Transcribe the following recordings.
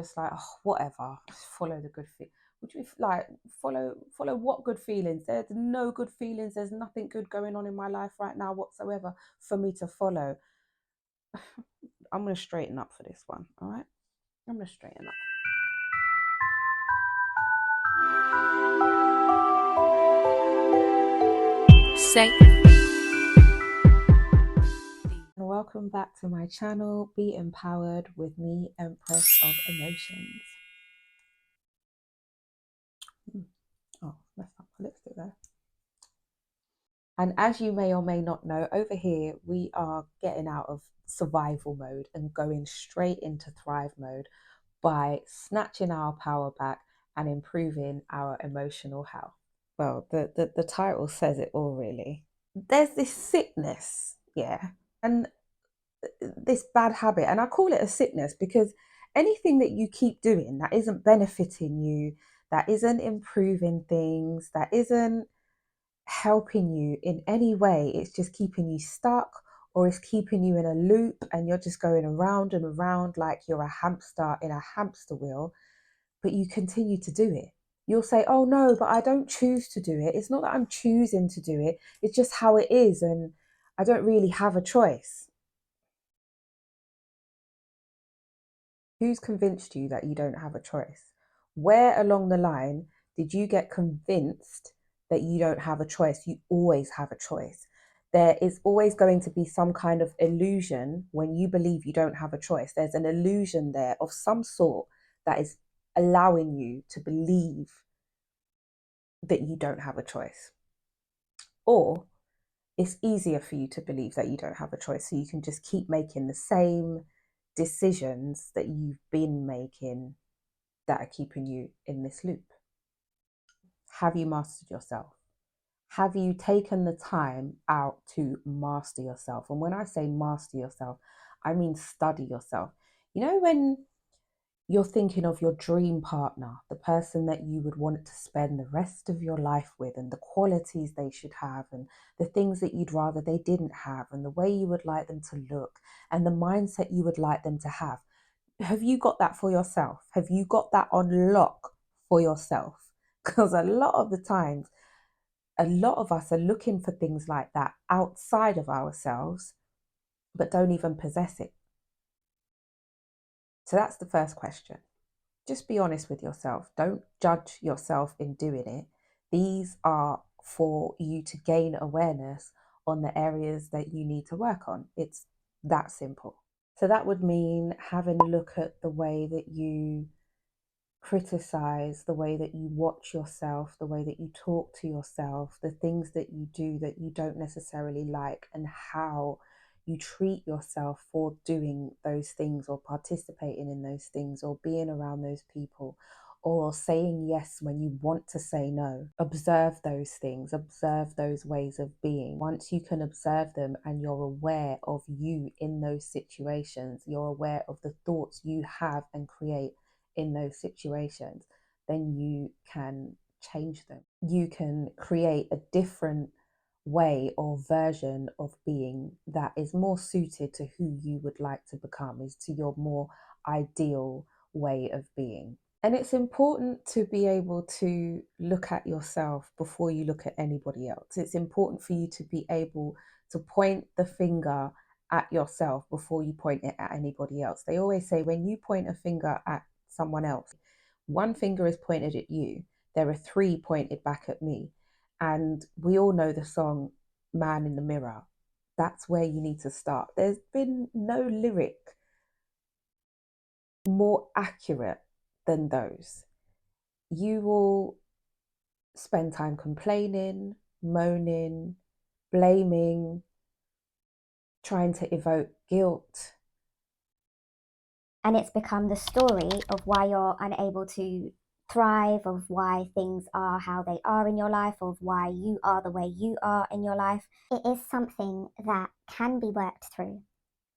Just like, oh, whatever, just follow the good feel. Would you like follow what good feelings? There's no good feelings. There's nothing good going on in my life right now whatsoever for me to follow. I'm gonna straighten up for this one. All right, I'm gonna straighten up. Say. And welcome back to my channel, Be Empowered with me, Empress of Emotions. Oh, messed up my lipstick there. And as you may or may not know, over here we are getting out of survival mode and going straight into thrive mode by snatching our power back and improving our emotional health. Well, the title says it all, really. There's this sickness, yeah, and this bad habit, and I call it a sickness because anything that you keep doing that isn't benefiting you, that isn't improving things, that isn't helping you in any way, it's just keeping you stuck, or it's keeping you in a loop and you're just going around and around like you're a hamster in a hamster wheel, but you continue to do it. You'll say, oh no, but I don't choose to do it. It's not that I'm choosing to do it, it's just how it is, and I don't really have a choice. Who's convinced you that you don't have a choice? Where along the line did you get convinced that you don't have a choice? You always have a choice. There is always going to be some kind of illusion when you believe you don't have a choice. There's an illusion there of some sort that is allowing you to believe that you don't have a choice. Or it's easier for you to believe that you don't have a choice, so you can just keep making the same decisions that you've been making that are keeping you in this loop. Have you mastered yourself? Have you taken the time out to master yourself? And when I say master yourself, I mean study yourself. You know, when you're thinking of your dream partner, the person that you would want to spend the rest of your life with, and the qualities they should have, and the things that you'd rather they didn't have, and the way you would like them to look, and the mindset you would like them to have you got that for yourself? Have you got that on lock for yourself? Because a lot of the times, a lot of us are looking for things like that outside of ourselves, but don't even possess it. So that's the first question. Just be honest with yourself. Don't judge yourself in doing it. These are for you to gain awareness on the areas that you need to work on. It's that simple. So that would mean having a look at the way that you criticize, the way that you watch yourself, the way that you talk to yourself, the things that you do that you don't necessarily like, and how you treat yourself for doing those things or participating in those things or being around those people or saying yes when you want to say no. Observe those things, observe those ways of being. Once you can observe them and you're aware of you in those situations, you're aware of the thoughts you have and create in those situations, then you can change them. You can create a different way or version of being that is more suited to who you would like to become, is to your more ideal way of being. And it's important to be able to look at yourself before you look at anybody else. It's important for you to be able to point the finger at yourself before you point it at anybody else. They always say when you point a finger at someone else, one finger is pointed at you, there are three pointed back at me. And we all know the song Man in the Mirror. That's where you need to start. There's been no lyric more accurate than those. You will spend time complaining, moaning, blaming, trying to evoke guilt. And it's become the story of why you're unable to thrive, of why things are how they are in your life, of why you are the way you are in your life. It is something that can be worked through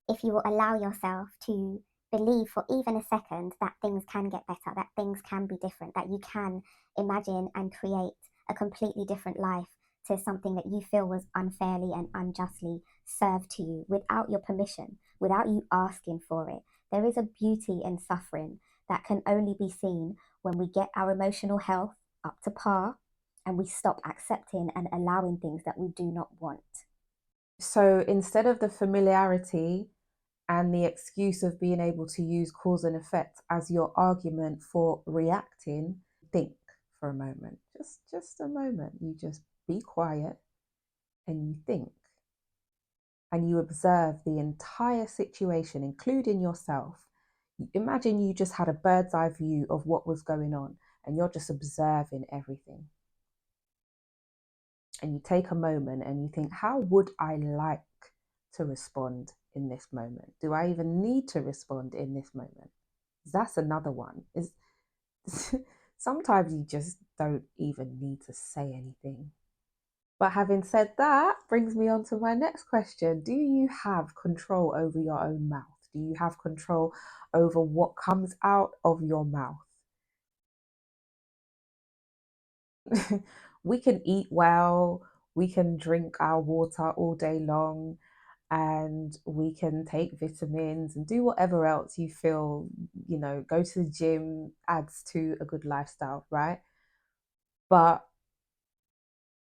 if you will allow yourself to believe for even a second that things can get better, that things can be different, that you can imagine and create a completely different life to something that you feel was unfairly and unjustly served to you without your permission, without you asking for it. There is a beauty in suffering. that can only be seen when we get our emotional health up to par and we stop accepting and allowing things that we do not want. So instead of the familiarity and the excuse of being able to use cause and effect as your argument for reacting, think for a moment. Just a moment. You just be quiet and you think and you observe the entire situation, including yourself. Imagine you just had a bird's eye view of what was going on and you're just observing everything. And you take a moment and you think, how would I like to respond in this moment? Do I even need to respond in this moment? That's another one. Is sometimes you just don't even need to say anything. But having said that, brings me on to my next question. Do you have control over your own mouth? Do you have control over what comes out of your mouth? We can eat well, we can drink our water all day long, and we can take vitamins and do whatever else you feel, go to the gym adds to a good lifestyle, right? But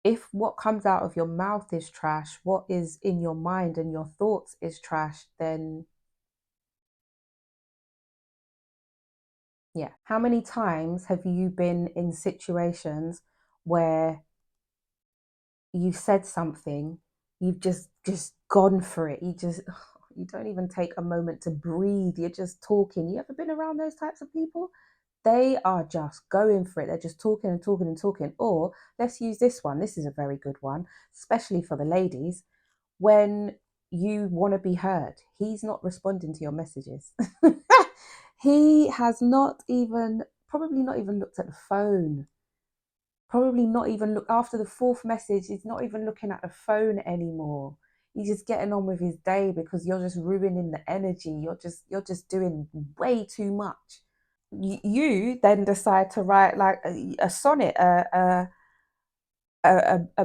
if what comes out of your mouth is trash, what is in your mind and your thoughts is trash, then yeah. How many times have you been in situations where you've said something, you've just gone for it. You don't even take a moment to breathe. You're just talking. You ever been around those types of people? They are just going for it. They're just talking and talking and talking. Or let's use this one. This is a very good one, especially for the ladies. When you want to be heard, he's not responding to your messages. He has not even, probably not even looked at the phone, probably not even look after the fourth message. He's not even looking at the phone anymore. He's just getting on with his day because you're just ruining the energy. You're just doing way too much. You then decide to write like a sonnet, a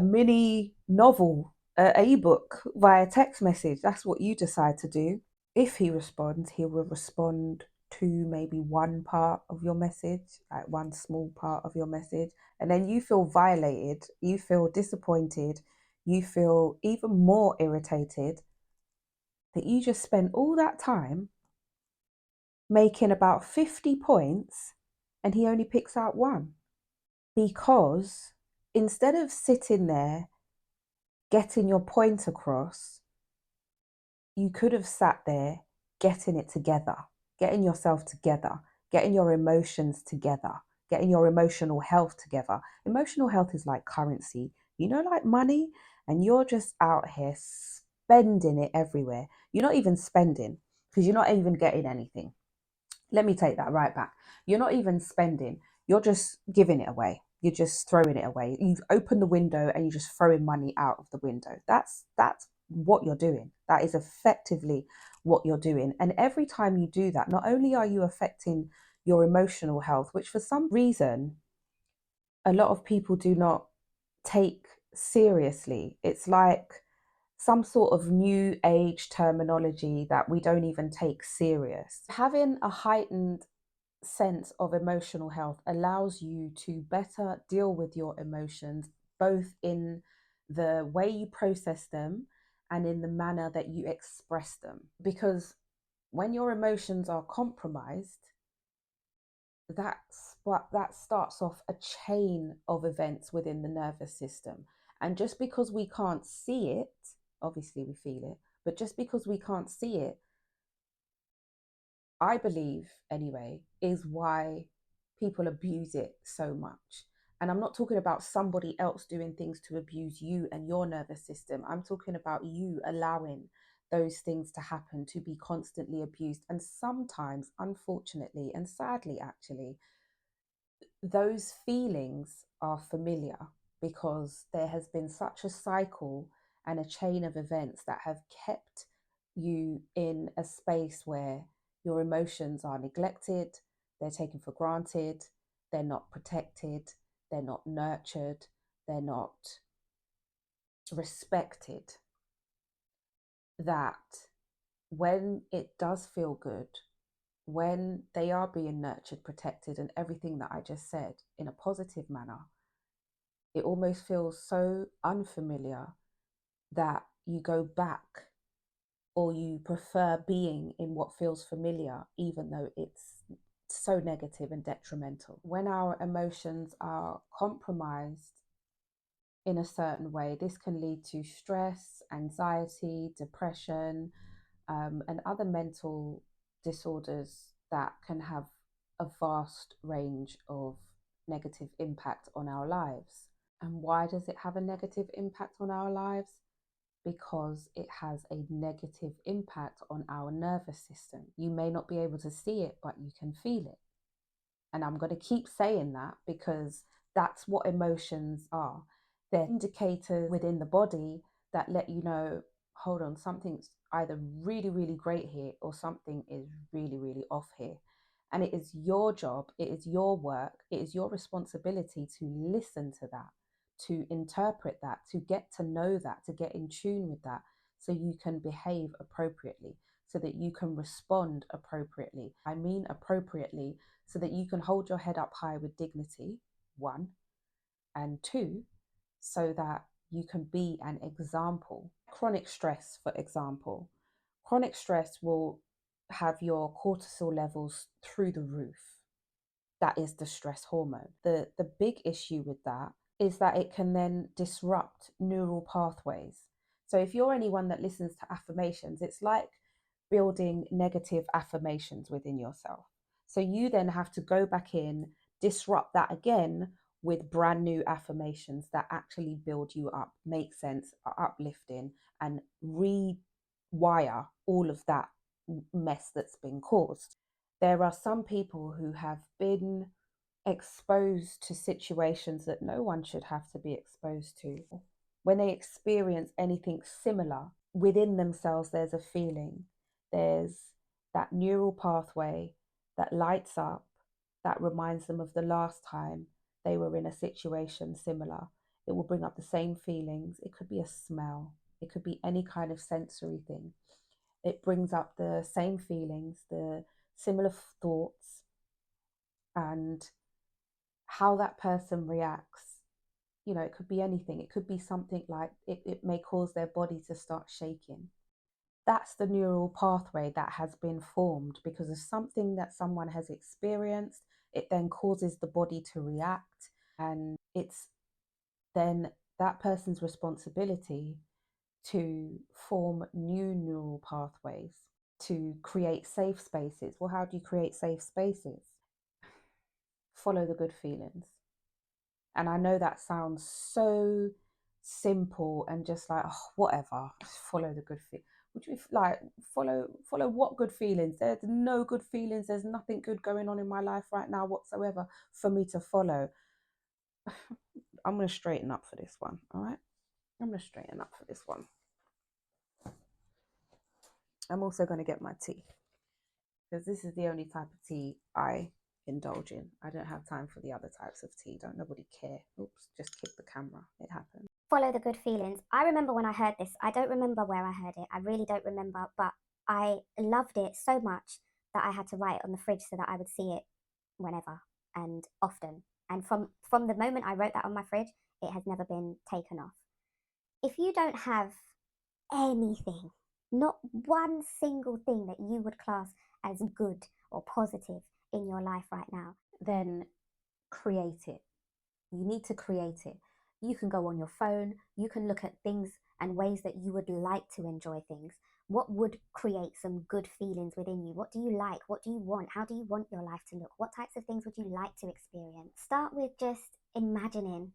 mini novel, a book via text message. That's what you decide to do. If he responds, he will respond to maybe one part of your message, like one small part of your message, and then you feel violated, you feel disappointed, you feel even more irritated that you just spent all that time making about 50 points and he only picks out one. Because instead of sitting there getting your point across, you could have sat there getting it together, getting yourself together, getting your emotions together, getting your emotional health together. Emotional health is like currency, like money, and you're just out here spending it everywhere. You're not even spending because you're not even getting anything. Let me take that right back. You're not even spending, you're just giving it away. You're just throwing it away. You've opened the window and you're just throwing money out of the window. That's what you're doing. That is effectively what you're doing. And every time you do that, not only are you affecting your emotional health, which for some reason a lot of people do not take seriously. It's like some sort of new age terminology that we don't even take serious. Having a heightened sense of emotional health allows you to better deal with your emotions, both in the way you process them and in the manner that you express them. Because when your emotions are compromised, that starts off a chain of events within the nervous system. And just because we can't see it, obviously we feel it, but just because we can't see it, I believe anyway, is why people abuse it so much. And I'm not talking about somebody else doing things to abuse you and your nervous system. I'm talking about you allowing those things to happen, to be constantly abused. And sometimes, unfortunately, and sadly, actually, those feelings are familiar because there has been such a cycle and a chain of events that have kept you in a space where your emotions are neglected, they're taken for granted, they're not protected, they're not nurtured, they're not respected. That when it does feel good, when they are being nurtured, protected, and everything that I just said in a positive manner, it almost feels so unfamiliar that you go back, or you prefer being in what feels familiar, even though it's so negative and detrimental. When our emotions are compromised in a certain way, this can lead to stress, anxiety, depression, and other mental disorders that can have a vast range of negative impact on our lives. And why does it have a negative impact on our lives? Because it has a negative impact on our nervous system. You may not be able to see it, but you can feel it. And I'm going to keep saying that because that's what emotions are. They're indicators within the body that let you know, hold on, something's either really, really great here or something is really, really off here. And it is your job, it is your work, it is your responsibility to listen to that, to interpret that, to get to know that, to get in tune with that, so you can behave appropriately, so that you can respond appropriately. I mean appropriately, so that you can hold your head up high with dignity, one, and two, so that you can be an example. Chronic stress, for example, chronic stress will have your cortisol levels through the roof. That is the stress hormone. The big issue with that is that it can then disrupt neural pathways. So if you're anyone that listens to affirmations, it's like building negative affirmations within yourself. So you then have to go back in, disrupt that again with brand new affirmations that actually build you up, make sense, are uplifting, and rewire all of that mess that's been caused. There are some people who have been exposed to situations that no one should have to be exposed to. When they experience anything similar, within themselves, there's a feeling, there's that neural pathway that lights up, that reminds them of the last time they were in a situation similar. It will bring up the same feelings. It could be a smell, it could be any kind of sensory thing. It brings up the same feelings, the similar thoughts, and how that person reacts. You know, it could be anything. It could be something like it may cause their body to start shaking. That's the neural pathway that has been formed because of something that someone has experienced. It then causes the body to react, and it's then that person's responsibility to form new neural pathways, to create safe spaces. Well, how do you create safe spaces? Follow the good feelings. And I know that sounds so simple and just like, oh, whatever, follow the good feelings. Would you like follow what good feelings? There's no good feelings. There's nothing good going on in my life right now whatsoever for me to follow. I'm going to straighten up for this one. All right. I'm going to straighten up for this one. I'm also going to get my tea because this is the only type of tea I indulge in. I don't have time for the other types of tea. Don't nobody care. Oops, just kick the camera. It happened. Follow the good feelings. I remember when I heard this. I don't remember where I heard it. I really don't remember, but I loved it so much that I had to write it on the fridge so that I would see it whenever and often. And from the moment I wrote that on my fridge, it has never been taken off. If you don't have anything, not one single thing that you would class as good or positive in your life right now, then create it. You need to create it. You can go on your phone, you can look at things and ways that you would like to enjoy things. What would create some good feelings within you? What do you like? What do you want? How do you want your life to look? What types of things would you like to experience? Start with just imagining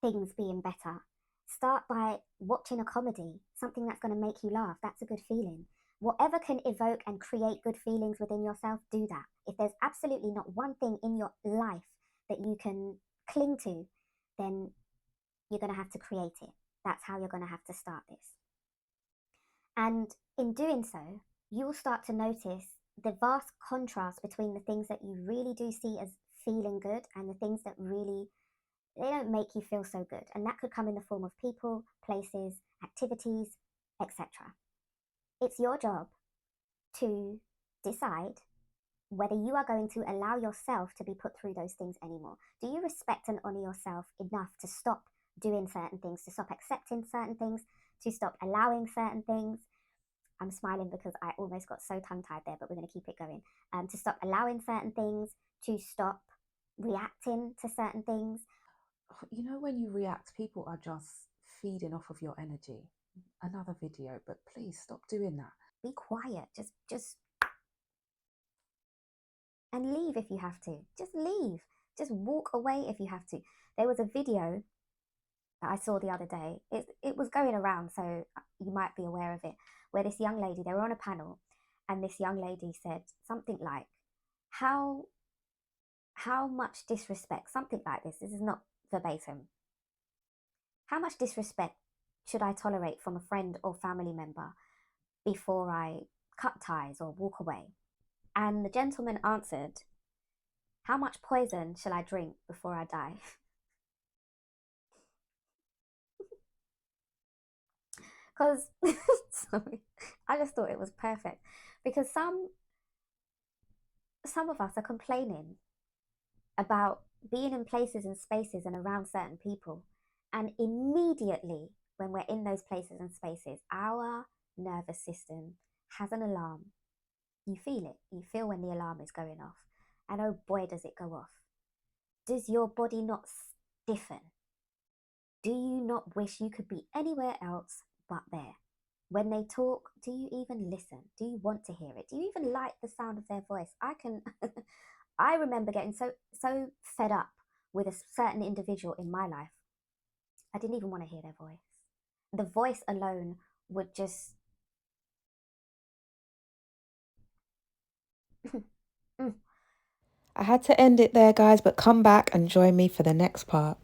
things being better. Start by watching a comedy, something that's going to make you laugh. That's a good feeling. Whatever can evoke and create good feelings within yourself, do that. If there's absolutely not one thing in your life that you can cling to, then you're going to have to create it. That's how you're going to have to start this. And in doing so, you will start to notice the vast contrast between the things that you really do see as feeling good and the things that really they don't make you feel so good. And that could come in the form of people, places, activities, etc. It's your job to decide whether you are going to allow yourself to be put through those things anymore. Do you respect and honor yourself enough to stop doing certain things, to stop accepting certain things, to stop allowing certain things? I'm smiling because I almost got so tongue tied there, but we're going to keep it going. To stop allowing certain things, to stop reacting to certain things. You know, when you react, people are just feeding off of your energy. Another video, but please stop doing that. Be quiet. Just and leave if you have to. Just leave. Just walk away if you have to. There was a video that I saw the other day. It was going around, so you might be aware of it, where this young lady, they were on a panel, and this young lady said something like, how much disrespect, something like this is not verbatim. How much disrespect should I tolerate from a friend or family member before I cut ties or walk away? And the gentleman answered, how much poison shall I drink before I die? Because, sorry, I just thought it was perfect. Because some of us are complaining about being in places and spaces and around certain people. And immediately, when we're in those places and spaces, our nervous system has an alarm. You feel it. You feel when the alarm is going off. And oh boy, does it go off. Does your body not stiffen? Do you not wish you could be anywhere else but there? When they talk, do you even listen? Do you want to hear it? Do you even like the sound of their voice? I can I remember getting so fed up with a certain individual in my life. I didn't even want to hear their voice. The voice alone would just I had to end it there, guys, but come back and join me for the next part.